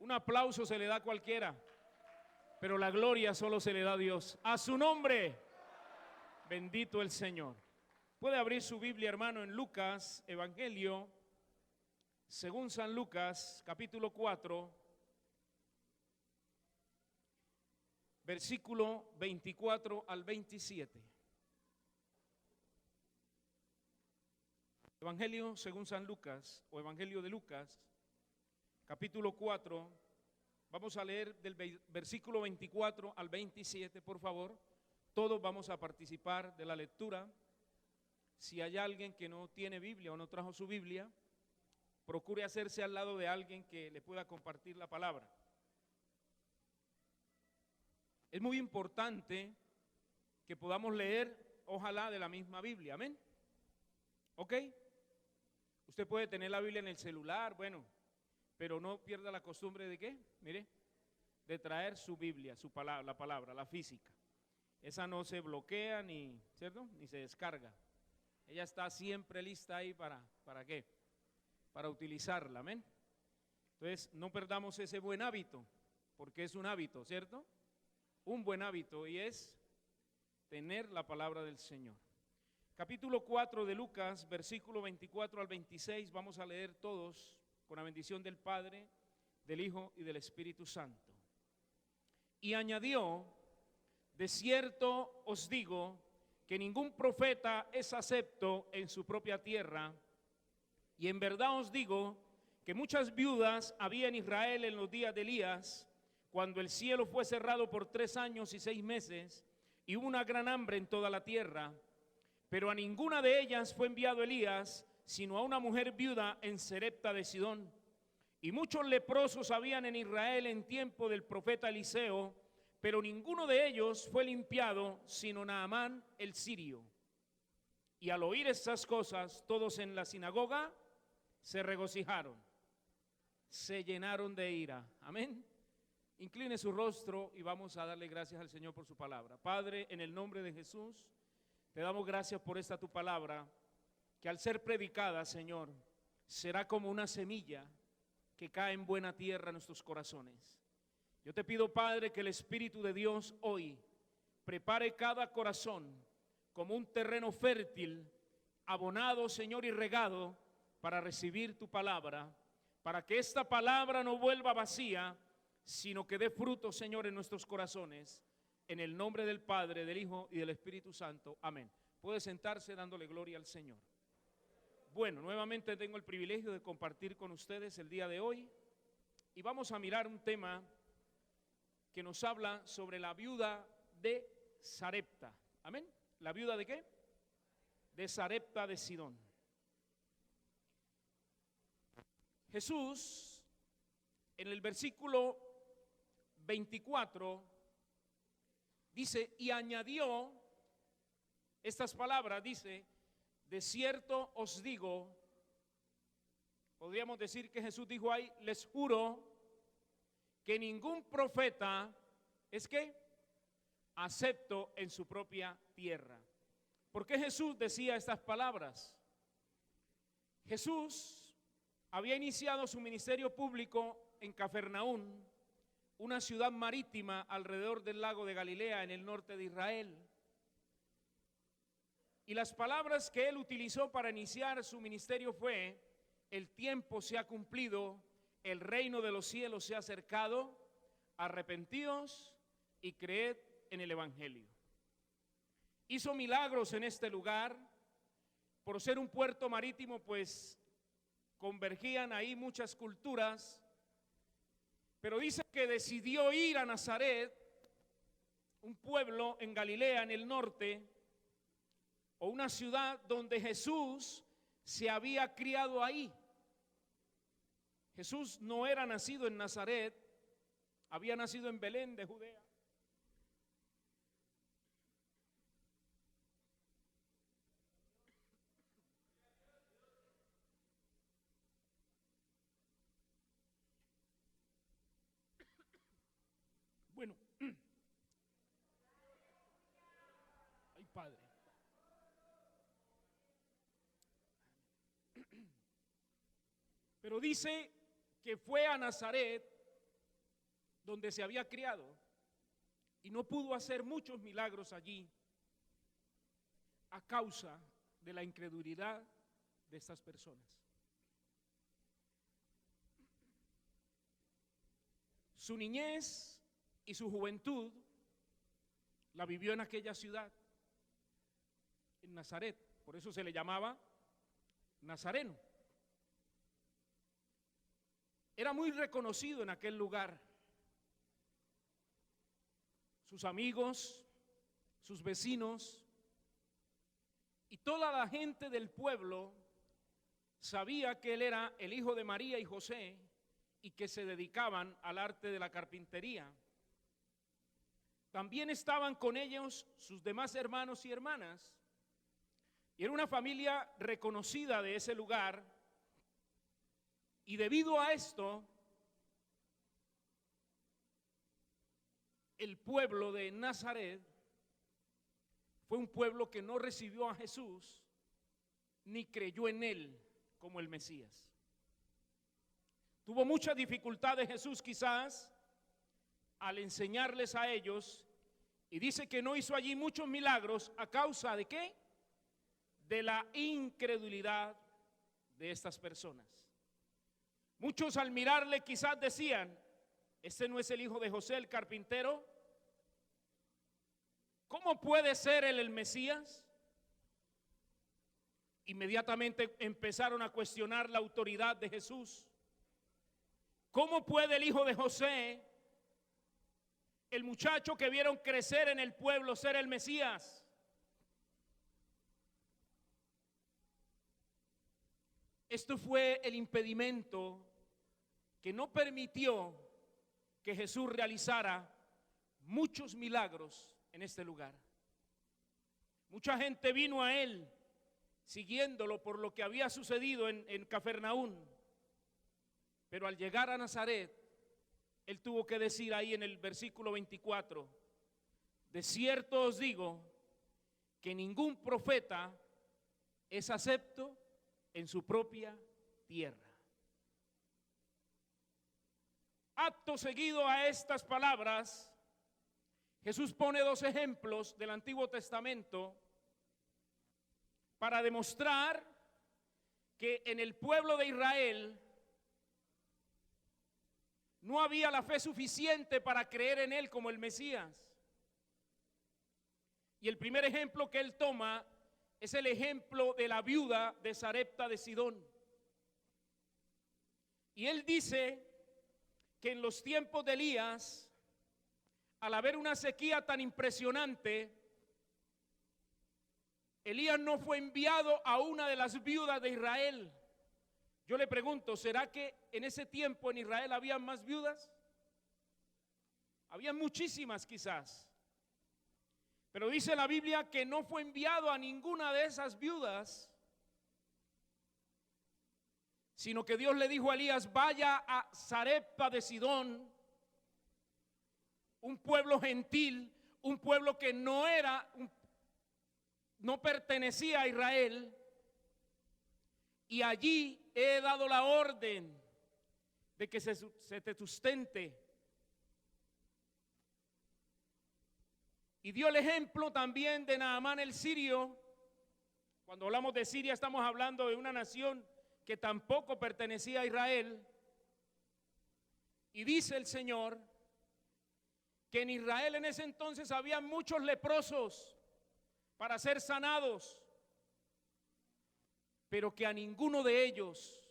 Un aplauso se le da a cualquiera, pero la gloria solo se le da a Dios. A su nombre, bendito el Señor. Puede abrir su Biblia, hermano, en Lucas, Evangelio, según San Lucas, capítulo 4, versículo 24 al 27. Evangelio según San Lucas, o Evangelio de Lucas, capítulo 4, vamos a leer del versículo 24 al 27, por favor. Todos vamos a participar de la lectura. Si hay alguien que no tiene Biblia o no trajo su Biblia, procure hacerse al lado de alguien que le pueda compartir la palabra. Es muy importante que podamos leer, ojalá, de la misma Biblia, amén. ¿Ok? Usted puede tener la Biblia en el celular, bueno, pero no pierda la costumbre de ¿qué? Mire, de traer su Biblia, su palabra, la palabra, la física. Esa no se bloquea ni, ¿cierto? Ni se descarga. Ella está siempre lista ahí ¿para qué? Para utilizarla, amén. Entonces, no perdamos ese buen hábito, porque es un hábito, ¿cierto? Un buen hábito, y es tener la palabra del Señor. Capítulo 4 de Lucas, versículo 24 al 26, vamos a leer todos con la bendición del Padre, del Hijo y del Espíritu Santo. Y añadió: de cierto os digo que ningún profeta es acepto en su propia tierra, y en verdad os digo que muchas viudas había en Israel en los días de Elías, cuando el cielo fue cerrado por 3 años y 6 meses, y hubo una gran hambre en toda la tierra. Pero a ninguna de ellas fue enviado Elías, sino a una mujer viuda en Sarepta de Sidón. Y muchos leprosos habían en Israel en tiempo del profeta Eliseo, pero ninguno de ellos fue limpiado, sino Naamán el sirio. Y al oír estas cosas, todos en la sinagoga se regocijaron, se llenaron de ira. Amén. Incline su rostro y vamos a darle gracias al Señor por su palabra. Padre, en el nombre de Jesús, te damos gracias por esta tu palabra, que al ser predicada, Señor, será como una semilla que cae en buena tierra en nuestros corazones. Yo te pido, Padre, que el Espíritu de Dios hoy prepare cada corazón como un terreno fértil, abonado, Señor, y regado para recibir tu palabra, para que esta palabra no vuelva vacía, sino que dé fruto, Señor, en nuestros corazones. En el nombre del Padre, del Hijo y del Espíritu Santo. Amén. Puede sentarse dándole gloria al Señor. Bueno, nuevamente tengo el privilegio de compartir con ustedes el día de hoy. Y vamos a mirar un tema que nos habla sobre la viuda de Sarepta. Amén. ¿La viuda de qué? De Sarepta de Sidón. Jesús, en el versículo 24, dice, y añadió estas palabras, dice, de cierto os digo, podríamos decir que Jesús dijo ahí, les juro que ningún profeta es que acepto en su propia tierra. ¿Por qué Jesús decía estas palabras? Jesús había iniciado su ministerio público en Cafarnaún, una ciudad marítima alrededor del lago de Galilea en el norte de Israel. Y las palabras que él utilizó para iniciar su ministerio fue: el tiempo se ha cumplido, el reino de los cielos se ha acercado, arrepentíos y creed en el Evangelio. Hizo milagros en este lugar. Por ser un puerto marítimo, pues convergían ahí muchas culturas. Pero dice que decidió ir a Nazaret, un pueblo en Galilea, en el norte, o una ciudad donde Jesús se había criado ahí. Jesús no era nacido en Nazaret, había nacido en Belén de Judea. Bueno, ay Padre. Pero dice que fue a Nazaret donde se había criado, y no pudo hacer muchos milagros allí a causa de la incredulidad de estas personas. Su niñez y su juventud la vivió en aquella ciudad, en Nazaret. Por eso se le llamaba Nazareno. Era muy reconocido en aquel lugar. Sus amigos, sus vecinos y toda la gente del pueblo sabía que él era el hijo de María y José y que se dedicaban al arte de la carpintería. También estaban con ellos sus demás hermanos y hermanas, y era una familia reconocida de ese lugar. Y debido a esto, el pueblo de Nazaret fue un pueblo que no recibió a Jesús ni creyó en él como el Mesías. Tuvo muchas dificultades Jesús quizás al enseñarles a ellos, y dice que no hizo allí muchos milagros a causa de ¿qué? De la incredulidad de estas personas. Muchos al mirarle quizás decían: ¿este no es el hijo de José el carpintero? ¿Cómo puede ser él el Mesías? Inmediatamente empezaron a cuestionar la autoridad de Jesús. ¿Cómo puede el hijo de José, el muchacho que vieron crecer en el pueblo, ser el Mesías? Esto fue el impedimento que no permitió que Jesús realizara muchos milagros en este lugar. Mucha gente vino a él siguiéndolo por lo que había sucedido en Cafarnaúm. Pero al llegar a Nazaret, él tuvo que decir ahí en el versículo 24: de cierto os digo que ningún profeta es acepto en su propia tierra. Acto seguido a estas palabras, Jesús pone dos ejemplos del Antiguo Testamento para demostrar que en el pueblo de Israel no había la fe suficiente para creer en él como el Mesías. Y el primer ejemplo que él toma es el ejemplo de la viuda de Sarepta de Sidón. Y él dice que en los tiempos de Elías, al haber una sequía tan impresionante, Elías no fue enviado a una de las viudas de Israel. Yo le pregunto, ¿será que en ese tiempo en Israel había más viudas? Había muchísimas quizás. Pero dice la Biblia que no fue enviado a ninguna de esas viudas, sino que Dios le dijo a Elías: vaya a Sarepta de Sidón, un pueblo gentil, un pueblo que no pertenecía a Israel, y allí he dado la orden de que se te sustente. Y dio el ejemplo también de Naamán el sirio. Cuando hablamos de Siria estamos hablando de una nación que tampoco pertenecía a Israel. Y dice el Señor que en Israel en ese entonces había muchos leprosos para ser sanados, pero que a ninguno de ellos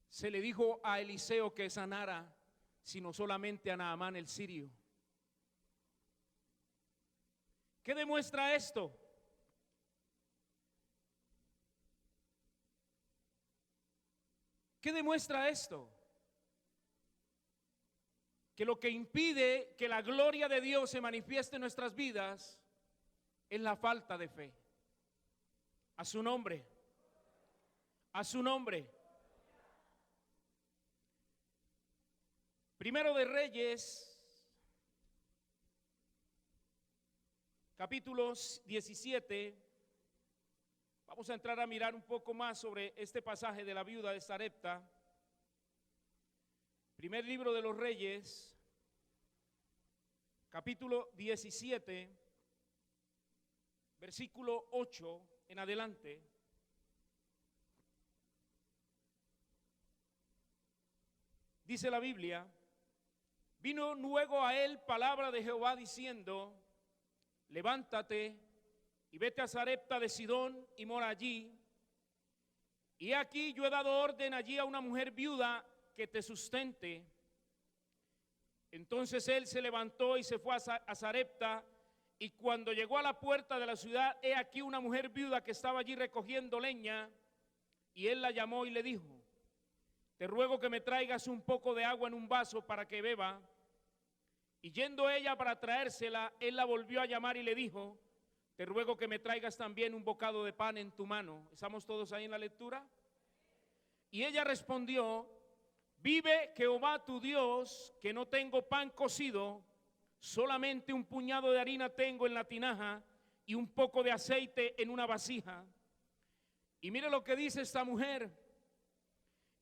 se le dijo a Eliseo que sanara, sino solamente a Naamán el sirio. ¿Qué demuestra esto? ¿Qué demuestra esto? Que lo que impide que la gloria de Dios se manifieste en nuestras vidas es la falta de fe. A su nombre. A su nombre. Primero de Reyes, capítulo 17, Vamos a entrar a mirar un poco más sobre este pasaje de la viuda de Sarepta. Primer libro de los Reyes, capítulo 17, versículo 8 en adelante. Dice la Biblia: vino luego a él palabra de Jehová diciendo: levántate y vete a Sarepta de Sidón y mora allí. Y aquí yo he dado orden allí a una mujer viuda que te sustente. Entonces él se levantó y se fue a Sarepta, y cuando llegó a la puerta de la ciudad, he aquí una mujer viuda que estaba allí recogiendo leña, y él la llamó y le dijo: te ruego que me traigas un poco de agua en un vaso para que beba. Y yendo ella para traérsela, él la volvió a llamar y le dijo: te ruego que me traigas también un bocado de pan en tu mano. ¿Estamos todos ahí en la lectura? Y ella respondió: vive Jehová tu Dios, que no tengo pan cocido, solamente un puñado de harina tengo en la tinaja y un poco de aceite en una vasija. Y mire lo que dice esta mujer: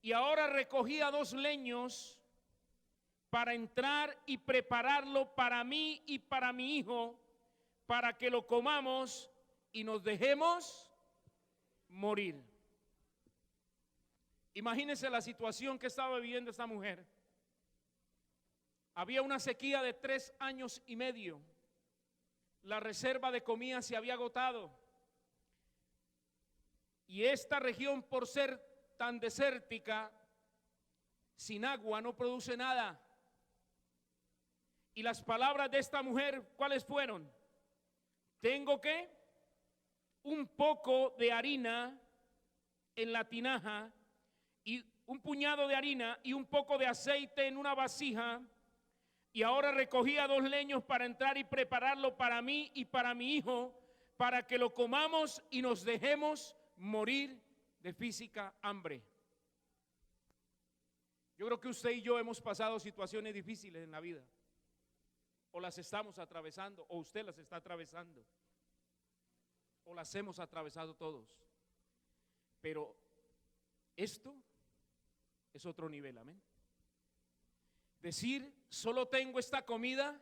y ahora recogía 2 leños para entrar y prepararlo para mí y para mi hijo, para que lo comamos y nos dejemos morir. Imagínense la situación que estaba viviendo esta mujer. Había una sequía de 3 años y medio. La reserva de comida se había agotado. Y esta región, por ser tan desértica, sin agua, no produce nada. Y las palabras de esta mujer, ¿cuáles fueron? Tengo que un poco de harina en la tinaja, y un puñado de harina y un poco de aceite en una vasija, y ahora recogía 2 leños para entrar y prepararlo para mí y para mi hijo, para que lo comamos y nos dejemos morir de física hambre. Yo creo que usted y yo hemos pasado situaciones difíciles en la vida, o las estamos atravesando, o usted las está atravesando, o las hemos atravesado todos. Pero esto es otro nivel, amén. Decir, solo tengo esta comida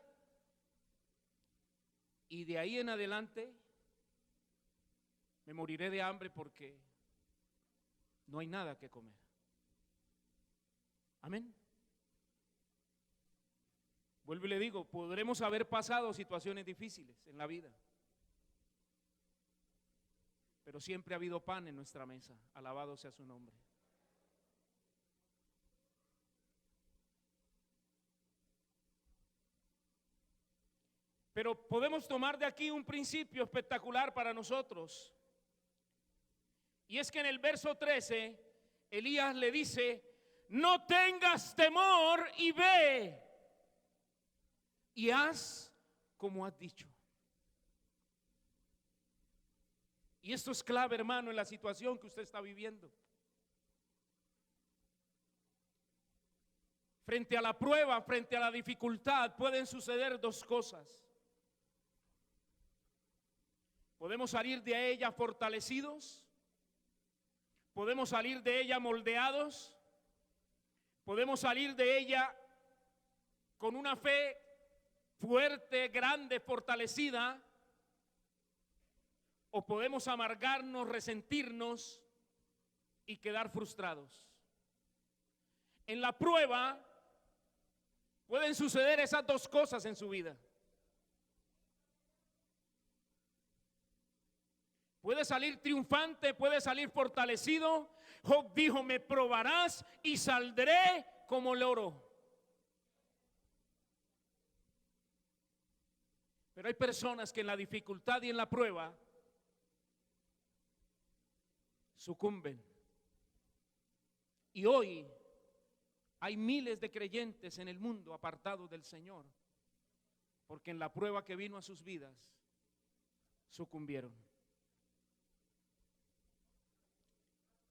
y de ahí en adelante me moriré de hambre porque no hay nada que comer. Amén. Vuelvo y le digo, podremos haber pasado situaciones difíciles en la vida, pero siempre ha habido pan en nuestra mesa. Alabado sea su nombre. Pero podemos tomar de aquí un principio espectacular para nosotros. Y es que en el verso 13, Elías le dice: no tengas temor y ve y haz como has dicho. Y esto es clave, hermano, en la situación que usted está viviendo. Frente a la prueba, frente a la dificultad, pueden suceder 2 cosas. Podemos salir de ella fortalecidos, podemos salir de ella moldeados, podemos salir de ella con una fe fuerte, grande, fortalecida, o podemos amargarnos, resentirnos y quedar frustrados. En la prueba pueden suceder esas 2 cosas en su vida. Puede salir triunfante, puede salir fortalecido. Job dijo: me probarás y saldré como el oro. Pero hay personas que en la dificultad y en la prueba sucumben. Y hoy hay miles de creyentes en el mundo apartados del Señor, porque en la prueba que vino a sus vidas sucumbieron.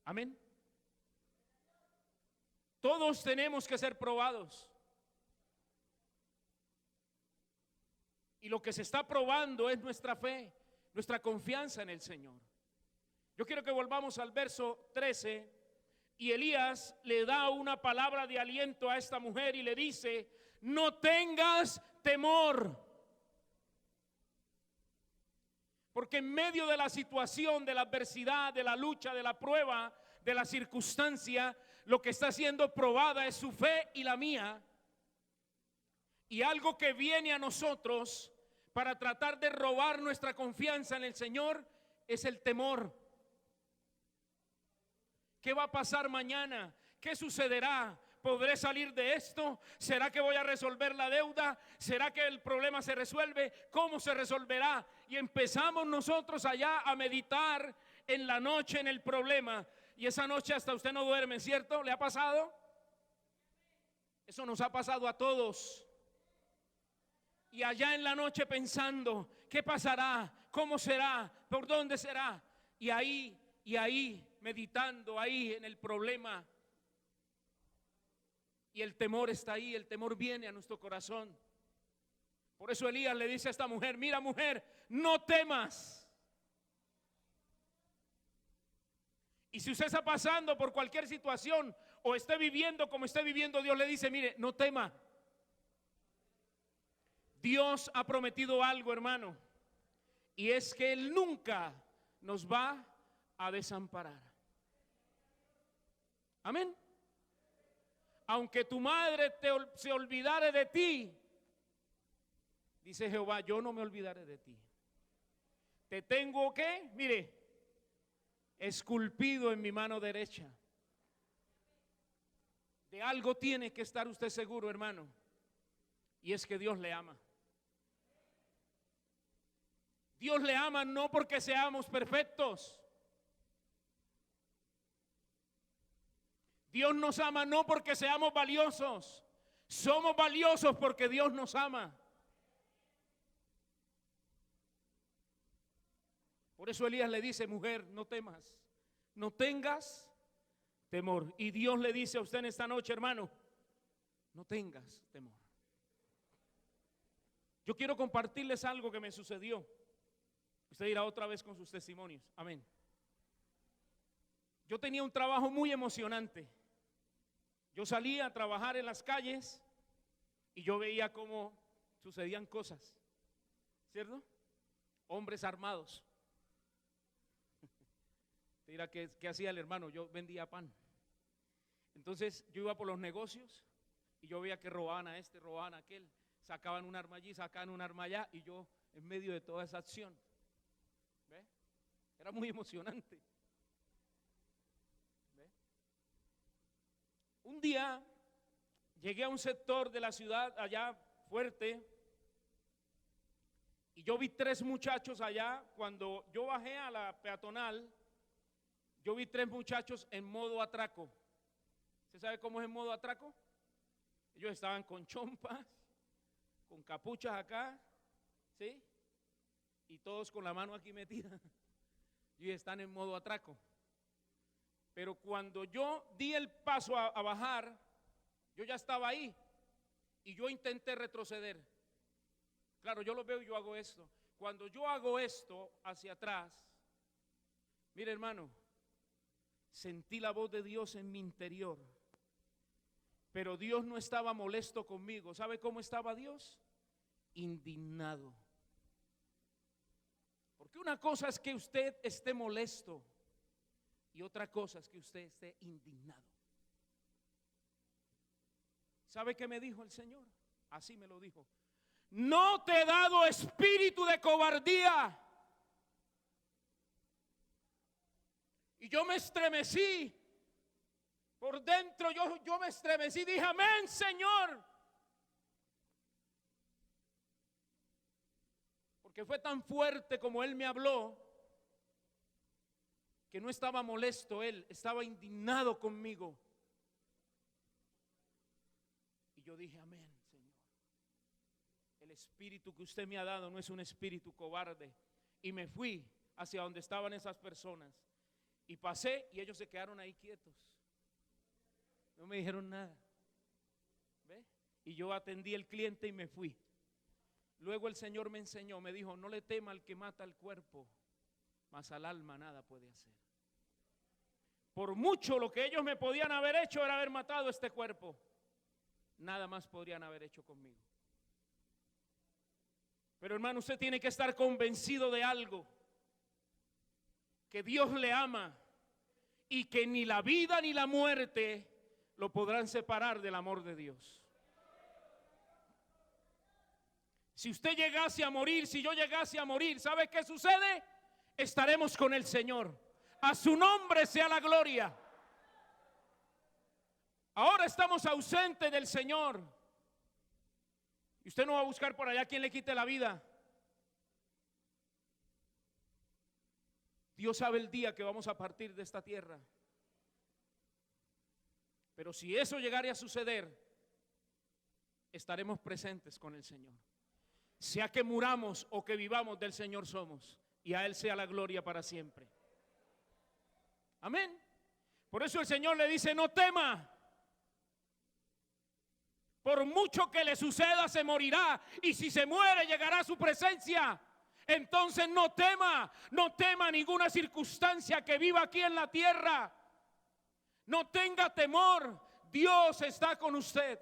Amén. Todos tenemos que ser probados. Y lo que se está probando es nuestra fe, nuestra confianza en el Señor. Yo quiero que volvamos al verso 13. Y Elías le da una palabra de aliento a esta mujer y le dice: no tengas temor. Porque en medio de la situación, de la adversidad, de la lucha, de la prueba, de la circunstancia, lo que está siendo probada es su fe y la mía. Y algo que viene a nosotros para tratar de robar nuestra confianza en el Señor es el temor. ¿Qué va a pasar mañana? ¿Qué sucederá? ¿Podré salir de esto? ¿Será que voy a resolver la deuda? ¿Será que el problema se resuelve? ¿Cómo se resolverá? Y empezamos nosotros allá a meditar en la noche en el problema. Y esa noche hasta usted no duerme, ¿cierto? ¿Le ha pasado? Eso nos ha pasado a todos. Y allá en la noche pensando, ¿qué pasará? ¿Cómo será? ¿Por dónde será? Y ahí, meditando ahí en el problema. Y el temor está ahí, el temor viene a nuestro corazón. Por eso Elías le dice a esta mujer: mira, mujer, no temas. Y si usted está pasando por cualquier situación o esté viviendo como esté viviendo, Dios le dice: mire, no tema. Dios ha prometido algo, hermano, y es que Él nunca nos va a desamparar. Amén. Aunque tu madre se olvidare de ti, dice Jehová, yo no me olvidaré de ti. Te tengo que, mire, esculpido en mi mano derecha. De algo tiene que estar usted seguro, hermano, y es que Dios le ama. Dios le ama no porque seamos perfectos. Dios nos ama no porque seamos valiosos. Somos valiosos porque Dios nos ama. Por eso Elías le dice: mujer, no temas, no tengas temor. Y Dios le dice a usted en esta noche, hermano, no tengas temor. Yo quiero compartirles algo que me sucedió. Usted irá otra vez con sus testimonios. Amén. Yo tenía un trabajo muy emocionante. Yo salía a trabajar en las calles y yo veía cómo sucedían cosas, ¿cierto? Hombres armados. Te dirá, ¿qué hacía el hermano? Yo vendía pan. Entonces yo iba por los negocios y yo veía que robaban a este, robaban a aquel, sacaban un arma allí, sacaban un arma allá, y yo en medio de toda esa acción. ¿Ve? Era muy emocionante. ¿Ve? Un día llegué a un sector de la ciudad allá fuerte y yo vi 3 muchachos allá. Cuando yo bajé a la peatonal, yo vi 3 muchachos en modo atraco. ¿Usted sabe cómo es en modo atraco? Ellos estaban con chompas, con capuchas acá, ¿sí? Y todos con la mano aquí metida. Y están en modo atraco. Pero cuando yo di el paso a bajar, yo ya estaba ahí y yo intenté retroceder. Claro, yo lo veo y yo hago esto. Cuando yo hago esto hacia atrás, mire, hermano, sentí la voz de Dios en mi interior. Pero Dios no estaba molesto conmigo. ¿Sabe cómo estaba Dios? Indignado. Porque una cosa es que usted esté molesto y otra cosa es que usted esté indignado. ¿Sabe qué me dijo el Señor? Así me lo dijo: no te he dado espíritu de cobardía. Y yo me estremecí. Por dentro yo me estremecí, dije: amén, Señor. Porque fue tan fuerte como Él me habló, que no estaba molesto Él, estaba indignado conmigo. Y yo dije: amén, Señor. El espíritu que usted me ha dado no es un espíritu cobarde. Y me fui hacia donde estaban esas personas. Y pasé y ellos se quedaron ahí quietos. No me dijeron nada. ¿Ve? Y yo atendí al cliente y me fui. Luego el Señor me enseñó, me dijo: no le tema al que mata el cuerpo, mas al alma nada puede hacer. Por mucho lo que ellos me podían haber hecho era haber matado este cuerpo, nada más podrían haber hecho conmigo. Pero hermano, usted tiene que estar convencido de algo, que Dios le ama y que ni la vida ni la muerte lo podrán separar del amor de Dios. Si usted llegase a morir, si yo llegase a morir, ¿sabe qué sucede? Estaremos con el Señor. A su nombre sea la gloria. Ahora estamos ausentes del Señor. Y usted no va a buscar por allá quien le quite la vida. Dios sabe el día que vamos a partir de esta tierra. Pero si eso llegara a suceder, estaremos presentes con el Señor. Sea que muramos o que vivamos, del Señor somos. Y a Él sea la gloria para siempre. Amén. Por eso el Señor le dice: no tema. Por mucho que le suceda, se morirá. Y si se muere, llegará a su presencia. Entonces no tema. No tema ninguna circunstancia que viva aquí en la tierra. No tenga temor. Dios está con usted.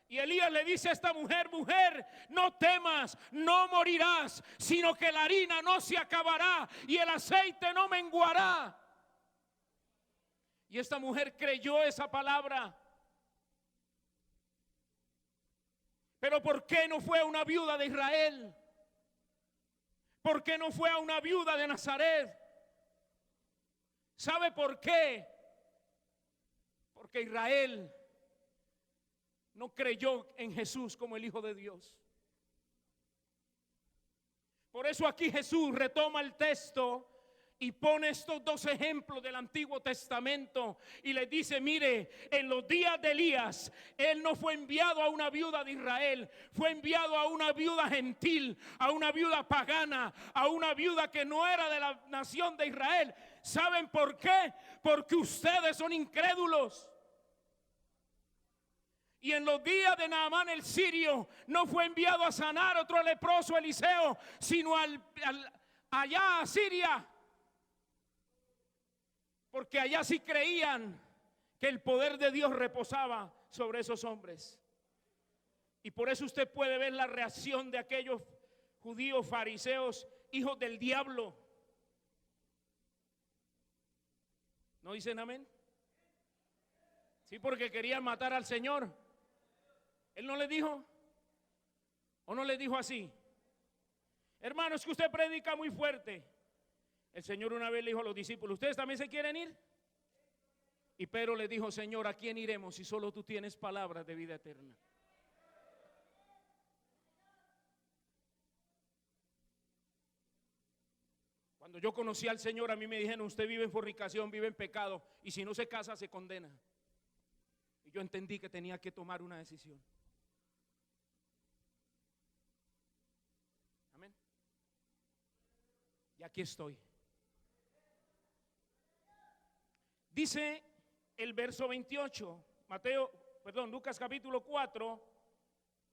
Y Elías le dice a esta mujer: mujer, no temas, no morirás, sino que la harina no se acabará y el aceite no menguará. Y esta mujer creyó esa palabra. Pero ¿por qué no fue a una viuda de Israel? ¿Por qué no fue a una viuda de Nazaret? ¿Sabe por qué? Porque Israel no creyó en Jesús como el Hijo de Dios. Por eso aquí Jesús retoma el texto y pone estos dos ejemplos del Antiguo Testamento y les dice: mire, en los días de Elías, él no fue enviado a una viuda de Israel, fue enviado a una viuda gentil, a una viuda pagana, a una viuda que no era de la nación de Israel. ¿Saben por qué? Porque ustedes son incrédulos. Y en los días de Naamán el sirio, no fue enviado a sanar otro leproso, Eliseo, sino allá a Siria. Porque allá sí creían que el poder de Dios reposaba sobre esos hombres. Y por eso usted puede ver la reacción de aquellos judíos fariseos, hijos del diablo. ¿No dicen amén? Sí, porque querían matar al Señor. ¿Él no le dijo? ¿O no le dijo así? Hermano, es que usted predica muy fuerte. El Señor una vez le dijo a los discípulos: ¿ustedes también se quieren ir? Y Pedro le dijo: Señor, ¿a quién iremos si solo tú tienes palabras de vida eterna? Cuando yo conocí al Señor, a mí me dijeron: usted vive en fornicación, vive en pecado, y si no se casa, se condena. Y yo entendí que tenía que tomar una decisión. Amén. Y aquí estoy. Dice el verso 28, Lucas capítulo 4,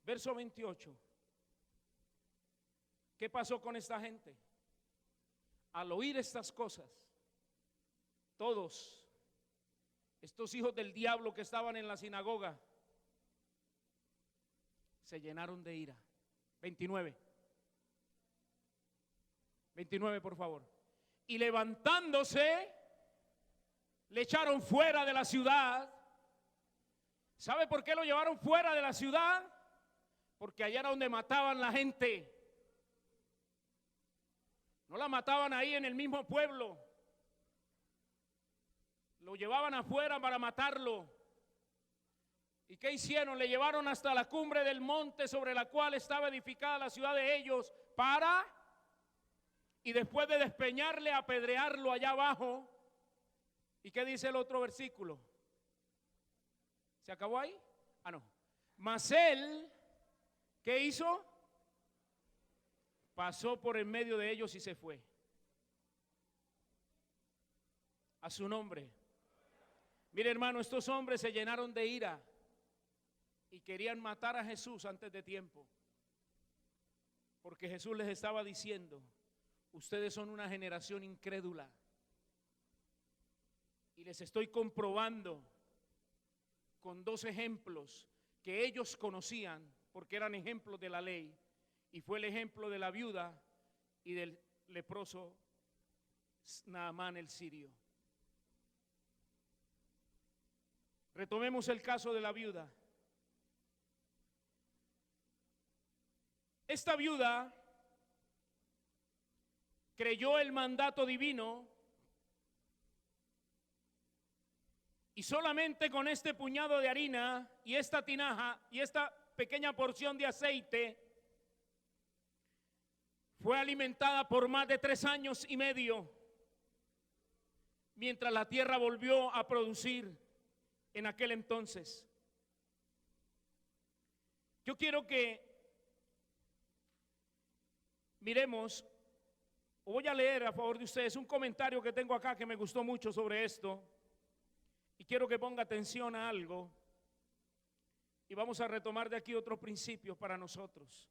verso 28. ¿Qué pasó con esta gente? Al oír estas cosas, todos estos hijos del diablo que estaban en la sinagoga se llenaron de ira. 29, por favor. Y levantándose, le echaron fuera de la ciudad. ¿Sabe por qué lo llevaron fuera de la ciudad? Porque allá era donde mataban la gente. No la mataban ahí en el mismo pueblo. Lo llevaban afuera para matarlo. ¿Y qué hicieron? Le llevaron hasta la cumbre del monte sobre la cual estaba edificada la ciudad de ellos y después de despeñarle, apedrearlo allá abajo. ¿Y qué dice el otro versículo? ¿Se acabó ahí? No. Mas él, ¿qué hizo? Pasó por en medio de ellos y se fue. A su nombre. Mire, hermano, estos hombres se llenaron de ira y querían matar a Jesús antes de tiempo. Porque Jesús les estaba diciendo: ustedes son una generación incrédula. Y les estoy comprobando con 2 ejemplos que ellos conocían, porque eran ejemplos de la ley, y fue el ejemplo de la viuda y del leproso Naamán el sirio. Retomemos el caso de la viuda. Esta viuda creyó el mandato divino y solamente con este puñado de harina y esta tinaja y esta pequeña porción de aceite fue alimentada por más de 3 años y medio, mientras la tierra volvió a producir en aquel entonces. Yo quiero que miremos, o voy a leer a favor de ustedes un comentario que tengo acá que me gustó mucho sobre esto, y quiero que ponga atención a algo, y vamos a retomar de aquí otros principios para nosotros.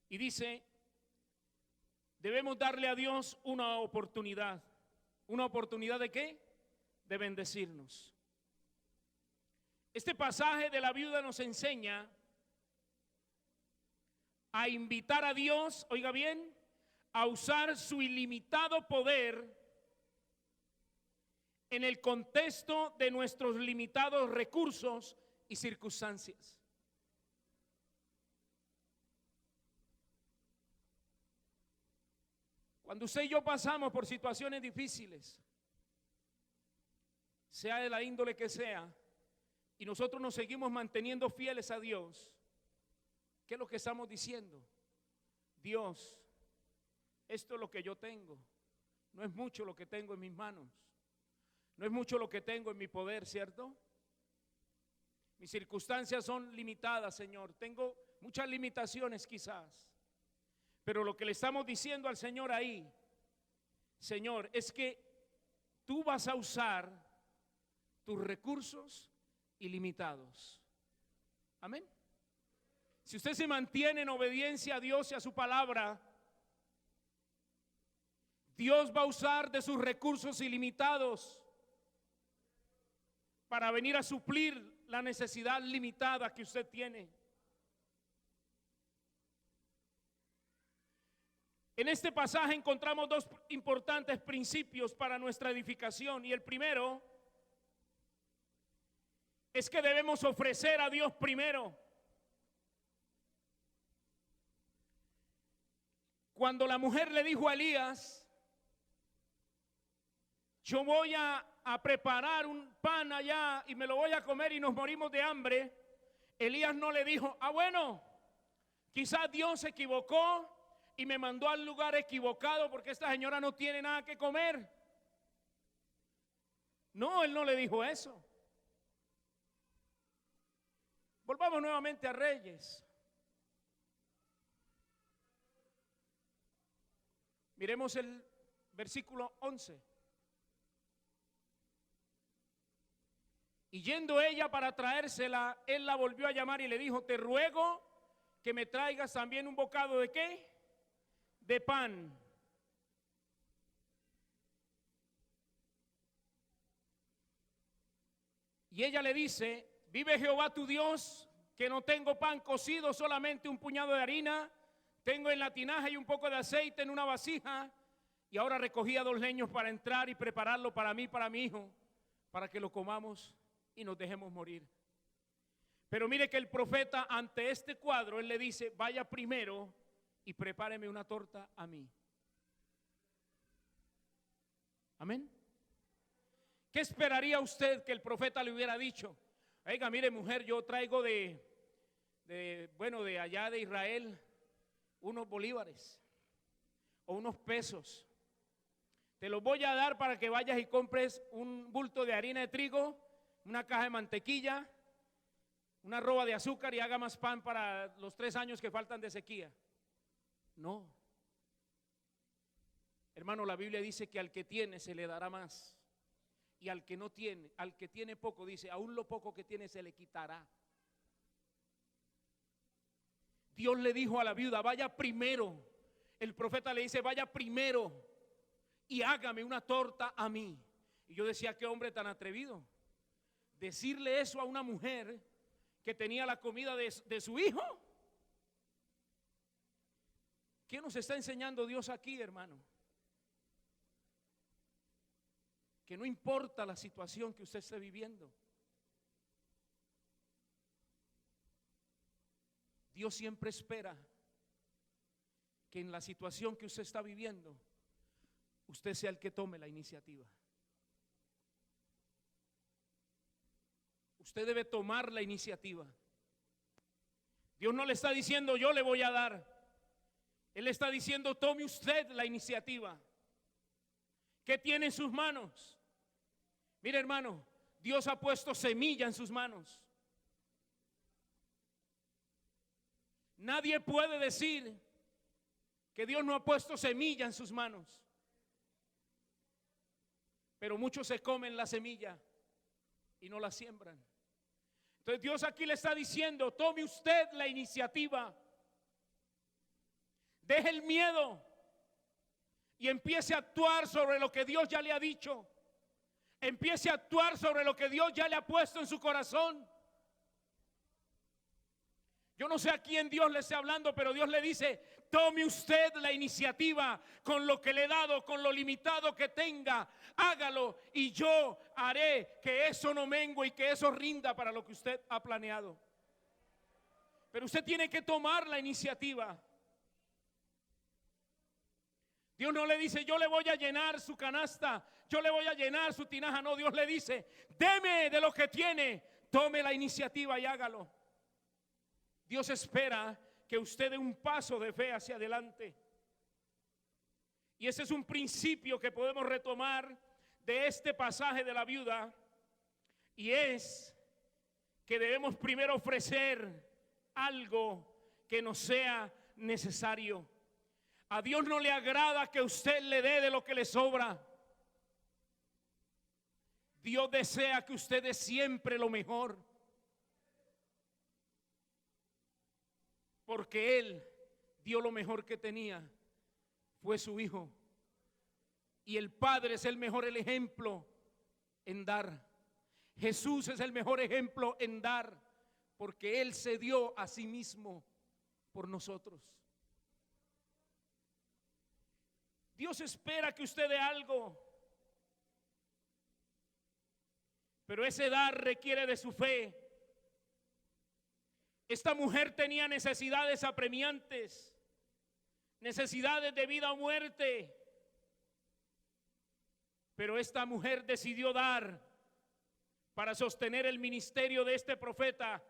Y dice, debemos darle a Dios una oportunidad. ¿Una oportunidad de qué? De bendecirnos. Este pasaje de la viuda nos enseña a invitar a Dios, oiga bien, a usar su ilimitado poder en el contexto de nuestros limitados recursos y circunstancias. Cuando usted y yo pasamos por situaciones difíciles, sea de la índole que sea, y nosotros nos seguimos manteniendo fieles a Dios, ¿qué es lo que estamos diciendo? Dios, esto es lo que yo tengo. No es mucho lo que tengo en mis manos. No es mucho lo que tengo en mi poder, ¿cierto? Mis circunstancias son limitadas, Señor. Tengo muchas limitaciones quizás. Pero lo que le estamos diciendo al Señor ahí, Señor, es que tú vas a usar tus recursos ilimitados. Amén. Si usted se mantiene en obediencia a Dios y a su palabra, Dios va a usar de sus recursos ilimitados para venir a suplir la necesidad limitada que usted tiene. En este pasaje encontramos 2 importantes principios para nuestra edificación, y el primero es que debemos ofrecer a Dios primero. Cuando la mujer le dijo a Elías, yo voy a preparar un pan allá y me lo voy a comer y nos morimos de hambre, Elías no le dijo, bueno, quizás Dios se equivocó y me mandó al lugar equivocado porque esta señora no tiene nada que comer. No, él no le dijo eso. Volvamos nuevamente a Reyes. Miremos el versículo 11. Y yendo ella para traérsela, él la volvió a llamar y le dijo, te ruego que me traigas también un bocado de ¿qué? De pan. Y ella le dice, vive Jehová tu Dios, que no tengo pan cocido, solamente un puñado de harina, tengo en la tinaja y un poco de aceite en una vasija, y ahora recogía 2 leños para entrar y prepararlo para mí y para mi hijo, para que lo comamos y nos dejemos morir. Pero mire que el profeta ante este cuadro, él le dice, vaya primero y prepáreme una torta a mí. Amén. ¿Qué esperaría usted que el profeta le hubiera dicho? Oiga, mire mujer, yo traigo de allá de Israel unos bolívares o unos pesos. Te los voy a dar para que vayas y compres un bulto de harina de trigo, una caja de mantequilla, una arroba de azúcar y haga más pan para los 3 años que faltan de sequía. No. Hermano, la Biblia dice que al que tiene se le dará más. Y al que no tiene, al que tiene poco, dice, aún lo poco que tiene se le quitará. Dios le dijo a la viuda, vaya primero el profeta le dice: vaya primero y hágame una torta a mí. Y yo decía: qué hombre tan atrevido, decirle eso a una mujer que tenía la comida de su hijo. ¿Qué nos está enseñando Dios aquí, hermano? Que no importa la situación que usted esté viviendo, Dios siempre espera que en la situación que usted está viviendo, usted sea el que tome la iniciativa. Usted debe tomar la iniciativa. Dios no le está diciendo: yo le voy a dar. Él está diciendo: tome usted la iniciativa. ¿Qué tiene en sus manos? Mire, hermano, Dios ha puesto semilla en sus manos. Nadie puede decir que Dios no ha puesto semilla en sus manos. Pero muchos se comen la semilla y no la siembran. Entonces Dios aquí le está diciendo: tome usted la iniciativa. Deje el miedo y empiece a actuar sobre lo que Dios ya le ha dicho. Empiece a actuar sobre lo que Dios ya le ha puesto en su corazón. Yo no sé a quién Dios le está hablando, pero Dios le dice: tome usted la iniciativa con lo que le he dado, con lo limitado que tenga, hágalo y yo haré que eso no mengue y que eso rinda para lo que usted ha planeado. Pero usted tiene que tomar la iniciativa. Dios no le dice: yo le voy a llenar su canasta, yo le voy a llenar su tinaja. No, Dios le dice: deme de lo que tiene, tome la iniciativa y hágalo. Dios espera que usted dé un paso de fe hacia adelante. Y ese es un principio que podemos retomar de este pasaje de la viuda. Y es que debemos primero ofrecer algo que nos sea necesario. A Dios no le agrada que usted le dé de lo que le sobra. Dios desea que usted dé siempre lo mejor. Porque Él dio lo mejor que tenía, fue su Hijo. Y el Padre es el mejor ejemplo en dar. Jesús es el mejor ejemplo en dar, porque Él se dio a sí mismo por nosotros. Dios espera que usted dé algo, pero ese dar requiere de su fe. Esta mujer tenía necesidades apremiantes, necesidades de vida o muerte, pero esta mujer decidió dar para sostener el ministerio de este profeta,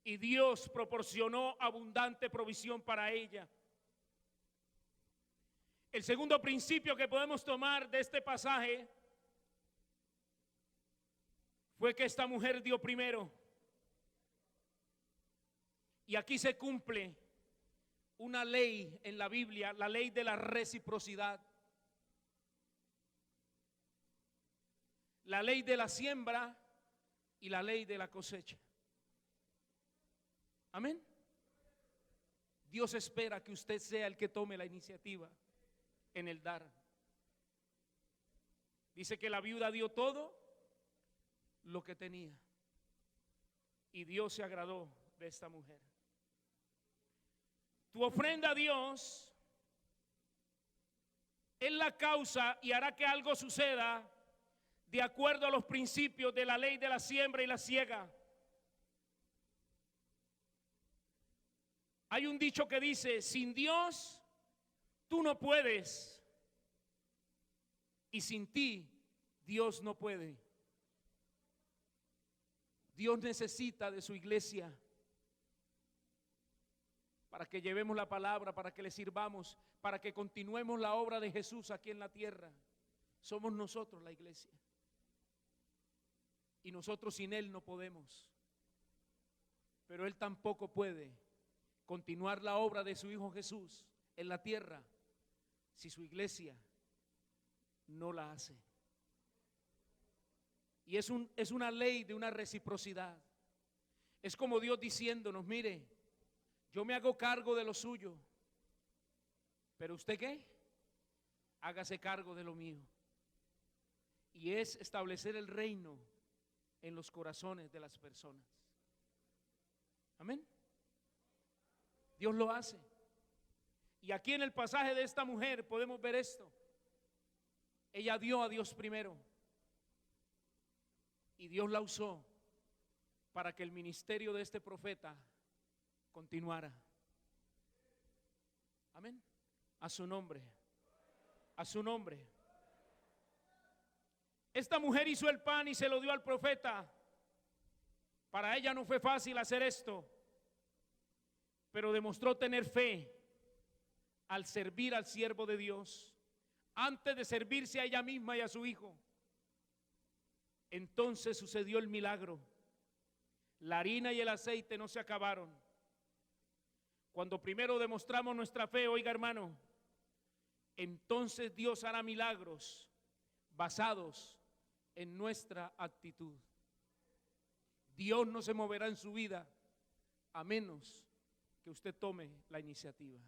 y Dios proporcionó abundante provisión para ella. El segundo principio que podemos tomar de este pasaje fue que esta mujer dio primero. Y aquí se cumple una ley en la Biblia, la ley de la reciprocidad. La ley de la siembra y la ley de la cosecha. Amén. Dios espera que usted sea el que tome la iniciativa en el dar. Dice que la viuda dio todo lo que tenía. Y Dios se agradó de esta mujer. Tu ofrenda a Dios es la causa y hará que algo suceda de acuerdo a los principios de la ley de la siembra y la siega. Hay un dicho que dice: sin Dios tú no puedes, y sin ti Dios no puede. Dios necesita de su iglesia para que llevemos la palabra, para que le sirvamos, para que continuemos la obra de Jesús aquí en la tierra. Somos nosotros la iglesia. Y nosotros sin Él no podemos. Pero Él tampoco puede continuar la obra de su Hijo Jesús en la tierra si su iglesia no la hace. Y es una ley de una reciprocidad. Es como Dios diciéndonos: mire, yo me hago cargo de lo suyo, Pero ¿usted qué? Hágase cargo de lo mío. Y es establecer el reino en los corazones de las personas. Amén. Dios lo hace. Y aquí en el pasaje de esta mujer podemos ver esto. Ella dio a Dios primero. Y Dios la usó para que el ministerio de este profeta continuara. Amén. A su nombre. A su nombre. Esta mujer hizo el pan y se lo dio al profeta. Para ella no fue fácil hacer esto, pero demostró tener fe al servir al siervo de Dios, antes de servirse a ella misma y a su hijo. Entonces sucedió el milagro. La harina y el aceite no se acabaron. Cuando primero demostramos nuestra fe, oiga hermano, entonces Dios hará milagros basados en nuestra actitud. Dios no se moverá en su vida a menos que usted tome la iniciativa.